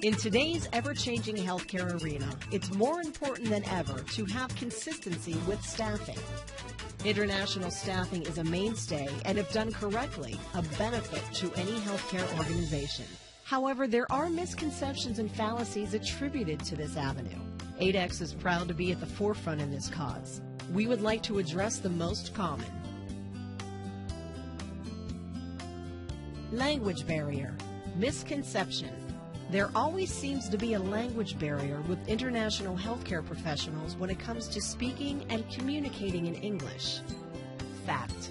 In today's ever-changing healthcare arena, it's more important than ever to have consistency with staffing. International staffing is a mainstay and, if done correctly, a benefit to any healthcare organization. However, there are misconceptions and fallacies attributed to this avenue. ADEX is proud to be at the forefront in this cause. We would like to address the most common. Language barrier. Misconception. There always seems to be a language barrier with international healthcare professionals when it comes to speaking and communicating in English. Fact.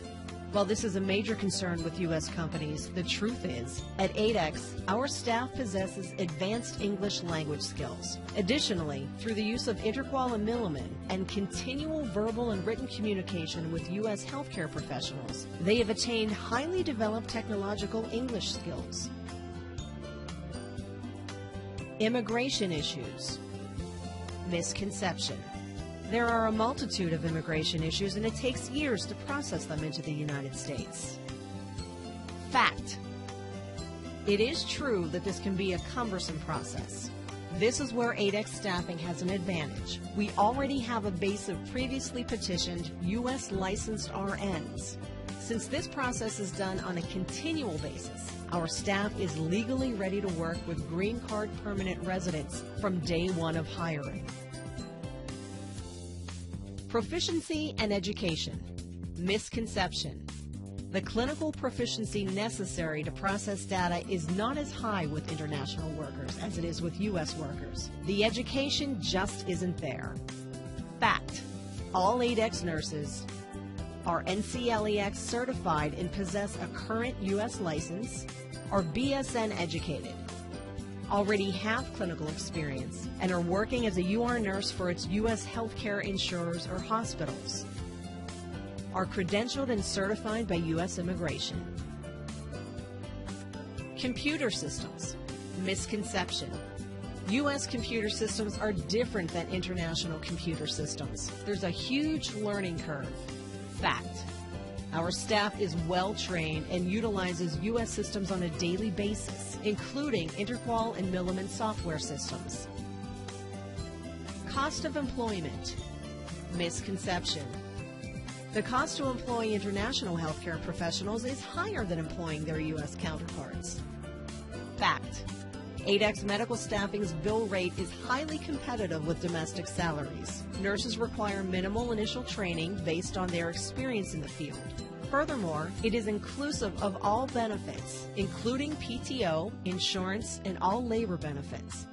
While this is a major concern with U.S. companies, the truth is, at ADEX, our staff possesses advanced English language skills. Additionally, through the use of interqual and milliman and continual verbal and written communication with U.S. healthcare professionals, they have attained highly developed technological English skills. Immigration issues. Misconception. There are a multitude of immigration issues, and it takes years to process them into the United States. Fact. It is true that this can be a cumbersome process. This is where ADEX staffing has an advantage. We already have a base of previously petitioned U.S. licensed RNs. Since this process is done on a continual basis, our staff is legally ready to work with green card permanent residents from day one of hiring. Proficiency and education. Misconception. The clinical proficiency necessary to process data is not as high with international workers as it is with U.S. workers. The education just isn't there. Fact. All ADEX nurses are NCLEX certified and possess a current U.S. license, are BSN educated, already have clinical experience, and are working as a UR nurse for its U.S. healthcare insurers or hospitals, are credentialed and certified by U.S. Immigration. Computer systems. Misconception. U.S. computer systems are different than international computer systems. There's a huge learning curve. Fact. Our staff is well trained and utilizes U.S. systems on a daily basis, including interqual and milliman software systems. Cost of employment. Misconception. The cost to employ international healthcare professionals is higher than employing their U.S. counterparts. Fact. ADEX medical staffing's bill rate is highly competitive with domestic salaries. Nurses require minimal initial training based on their experience in the field. Furthermore, it is inclusive of all benefits, including PTO, insurance, and all labor benefits.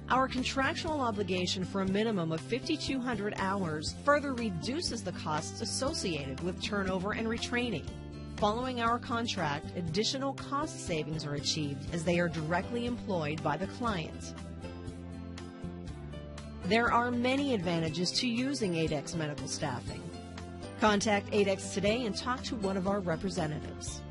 Our contractual obligation for a minimum of 5,200 hours further reduces the costs associated with turnover and retraining. Following our contract, additional cost savings are achieved as they are directly employed by the client. There are many advantages to using ADEX medical staffing. Contact ADEX today and talk to one of our representatives.